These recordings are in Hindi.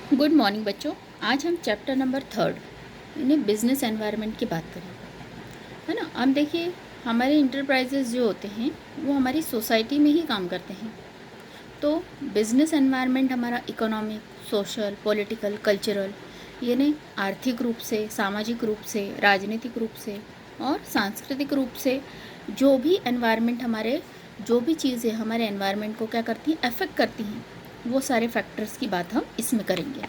गुड मॉर्निंग बच्चों। आज हम चैप्टर नंबर 3 यानी बिजनेस एनवायरनमेंट की बात करेंगे, है ना। अब देखिए, हमारे इंटरप्राइजेज जो होते हैं वो हमारी सोसाइटी में ही काम करते हैं। तो बिजनेस एनवायरनमेंट हमारा इकोनॉमिक, सोशल, पॉलिटिकल, कल्चरल यानी आर्थिक रूप से, सामाजिक रूप से, राजनीतिक रूप से और सांस्कृतिक रूप से जो भी एनवायरनमेंट हमारे, जो भी चीज़ें हमारे एनवायरनमेंट को क्या करती हैं, अफेक्ट करती हैं, वो सारे फैक्टर्स की बात हम इसमें करेंगे,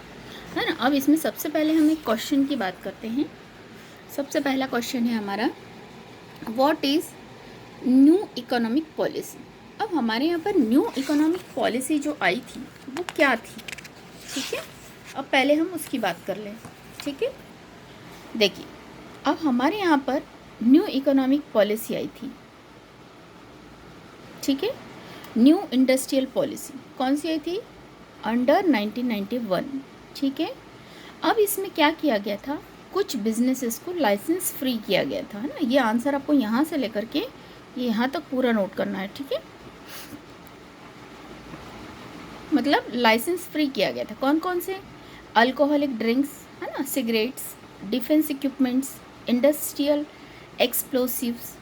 है ना। अब इसमें सबसे पहले हम एक क्वेश्चन की बात करते हैं। सबसे पहला क्वेश्चन है हमारा, what is new economic policy. अब हमारे यहाँ पर न्यू इकोनॉमिक पॉलिसी जो आई थी वो क्या थी, ठीक है। अब पहले हम उसकी बात कर लें, ठीक है। देखिए, अब हमारे यहाँ पर न्यू इकोनॉमिक पॉलिसी आई थी, ठीक है। न्यू इंडस्ट्रियल पॉलिसी कौन सी आई थी, अंडर 1991, ठीक है। अब इसमें क्या किया गया था, कुछ बिजनेसेस को लाइसेंस फ्री किया गया था, है ना। ये आंसर आपको यहाँ से लेकर के ये यहाँ तक पूरा नोट करना है, ठीक है। मतलब लाइसेंस फ्री किया गया था, कौन कौन से, अल्कोहलिक ड्रिंक्स, है ना, cigarettes, defence equipments, industrial explosives,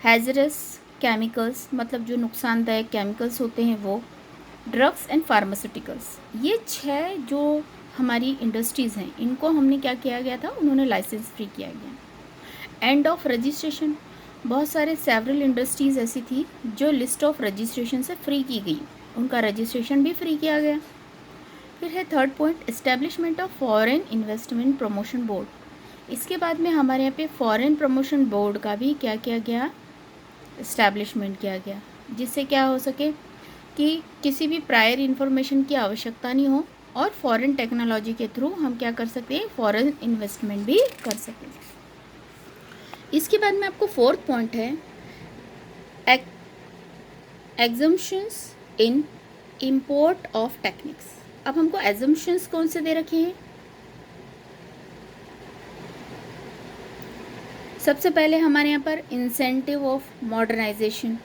hazardous chemicals, मतलब जो नुकसानदायक केमिकल्स होते हैं वो, ड्रग्स एंड फार्मास्यूटिकल्स। ये 6 जो हमारी इंडस्ट्रीज़ हैं इनको हमने क्या किया गया था, उन्होंने लाइसेंस फ्री किया गया। एंड ऑफ रजिस्ट्रेशन, बहुत सारे सेवरल इंडस्ट्रीज़ ऐसी थी जो लिस्ट ऑफ रजिस्ट्रेशन से फ्री की गई, उनका रजिस्ट्रेशन भी फ्री किया गया। फिर है third point, establishment of foreign investment promotion board. इसके बाद में हमारे यहाँ पे फॉरेन प्रमोशन बोर्ड का भी क्या किया गया, इस्टेब्लिशमेंट किया गया, जिससे क्या हो सके कि किसी भी प्रायर इन्फॉर्मेशन की आवश्यकता नहीं हो और फॉरेन टेक्नोलॉजी के थ्रू हम क्या कर सकते हैं, फॉरेन इन्वेस्टमेंट भी कर सकें। इसके बाद में आपको फोर्थ पॉइंट है, exemptions in import of techniques. अब हमको एग्जम्पशंस कौन से दे रखे हैं, सबसे पहले हमारे यहाँ पर इंसेंटिव ऑफ मॉडर्नाइजेशन,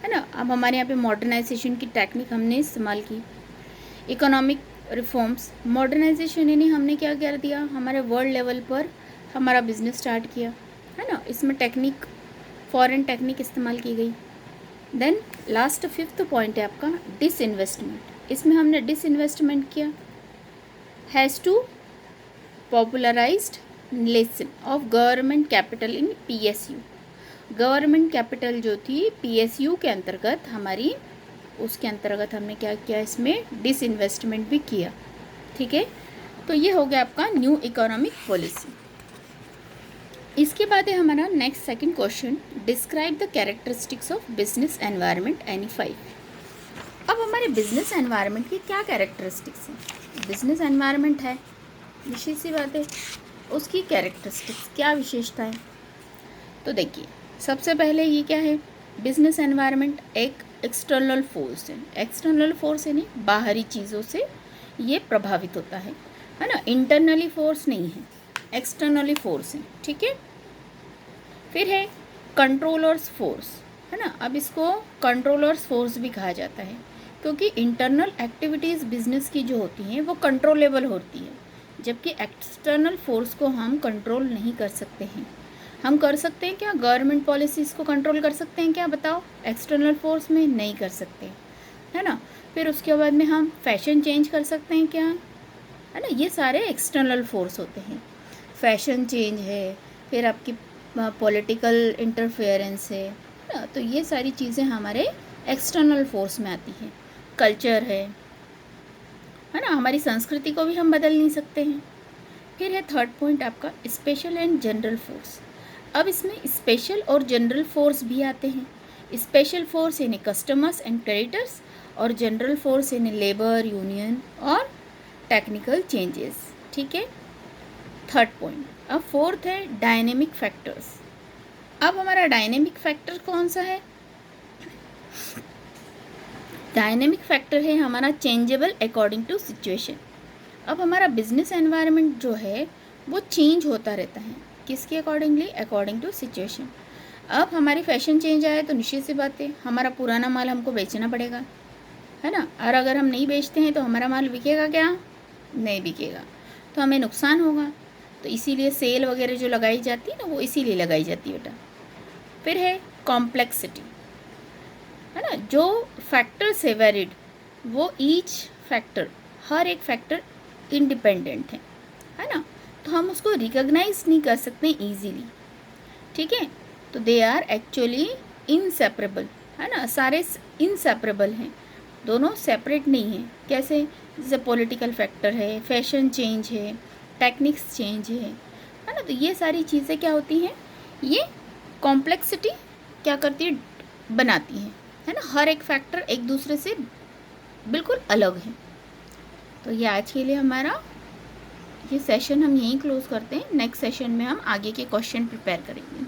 है ना। अब हमारे यहाँ पे मॉडर्नाइजेशन की टेक्निक हमने इस्तेमाल की। इकोनॉमिक रिफॉर्म्स, मॉडर्नाइजेशन यानी हमने क्या कर दिया, हमारे वर्ल्ड लेवल पर हमारा बिजनेस स्टार्ट किया, है ना। इसमें टेक्निक, फॉरेन टेक्निक इस्तेमाल की गई। देन लास्ट फिफ्थ पॉइंट है आपका डिसइन्वेस्टमेंट। इसमें हमने डिसइन्वेस्टमेंट किया, has to popularized lessen of government capital in PSU। Government capital जो थी PSU के अंतर्गत हमारी, उसके अंतर्गत हमने क्या किया, इसमें डिसइन्वेस्टमेंट भी किया, ठीक है। तो ये हो गया आपका न्यू इकोनॉमिक पॉलिसी। इसके बाद है हमारा next second question, describe the characteristics of business environment any 5। अब हमारे बिजनेस एनवायरनमेंट की क्या कैरेक्टरिस्टिक्स हैं, बिजनेस एनवायरनमेंट है, निश्चित सी बात है, उसकी कैरेक्टरिस्टिक्स क्या विशेषता है। तो देखिए, सबसे पहले ये क्या है, बिजनेस एनवायरनमेंट एक एक्सटर्नल फोर्स है। एक्सटर्नल फोर्स यानी बाहरी चीज़ों से ये प्रभावित होता है ना। इंटरनली फोर्स नहीं है, एक्सटर्नली फोर्स है, ठीक है। फिर है कंट्रोलर्स फोर्स, है ना। अब इसको कंट्रोलर्स फोर्स भी कहा जाता है क्योंकि इंटरनल एक्टिविटीज़ बिजनेस की जो होती हैं वो कंट्रोलेबल होती है, जबकि एक्सटर्नल फोर्स को हम कंट्रोल नहीं कर सकते हैं। हम कर सकते हैं क्या, गवर्नमेंट पॉलिसीज़ को कंट्रोल कर सकते हैं क्या, बताओ, एक्सटर्नल फोर्स में नहीं कर सकते, है ना। फिर उसके बाद में हम फैशन चेंज कर सकते हैं क्या, है ना। ये सारे एक्सटर्नल फोर्स होते हैं, फैशन चेंज है, फिर आपकी पॉलिटिकल इंटरफेरेंस है ना। तो ये सारी चीज़ें हमारे एक्सटर्नल फोर्स में आती हैं। कल्चर है ना, हमारी संस्कृति को भी हम बदल नहीं सकते हैं। फिर है थर्ड पॉइंट आपका स्पेशल एंड जनरल फोर्स। अब इसमें स्पेशल और जनरल फोर्स भी आते हैं। स्पेशल फोर्स यानी कस्टमर्स एंड क्रेडिटर्स और जनरल फोर्स यानी लेबर, यूनियन और टेक्निकल चेंजेस, ठीक है, थर्ड पॉइंट। अब फोर्थ है डायनेमिक फैक्टर्स। अब हमारा डायनेमिक फैक्टर कौन सा है, डायनेमिक फैक्टर है हमारा चेंजेबल अकॉर्डिंग टू सिचुएशन। अब हमारा बिजनेस एनवायरनमेंट जो है वो चेंज होता रहता है, किसके अकॉर्डिंगली, अकॉर्डिंग टू सिचुएशन। अब हमारी फैशन चेंज आए तो निश्चित सी बात है हमारा पुराना माल हमको बेचना पड़ेगा, है ना। और अगर हम नहीं बेचते हैं तो हमारा माल बिकेगा क्या, नहीं बिकेगा तो हमें नुकसान होगा। तो इसीलिए सेल वगैरह जो लगाई जाती है ना, वो इसीलिए लगाई जाती है बेटा। फिर है कॉम्प्लेक्सिटी, है ना, जो फैक्टर्स है वेरिड, वो ईच फैक्टर, हर एक फैक्टर इंडिपेंडेंट है ना, तो हम उसको रिकॉग्नाइज नहीं कर सकते इजीली, ठीक है। तो दे आर एक्चुअली इनसेपरेबल, है ना, सारे इनसेपरेबल हैं, दोनों सेपरेट नहीं हैं। कैसे? जैसे पॉलिटिकल फैक्टर है, फैशन चेंज है, टेक्निक्स चेंज है ना, तो ये सारी चीज़ें क्या होती हैं, ये कॉम्प्लेक्सिटी क्या करती है, बनाती है ना। हर एक फैक्टर एक दूसरे से बिल्कुल अलग है। तो ये आज के लिए हमारा ये सेशन हम यहीं क्लोज करते हैं। नेक्स्ट सेशन में हम आगे के क्वेश्चन प्रिपेयर करेंगे।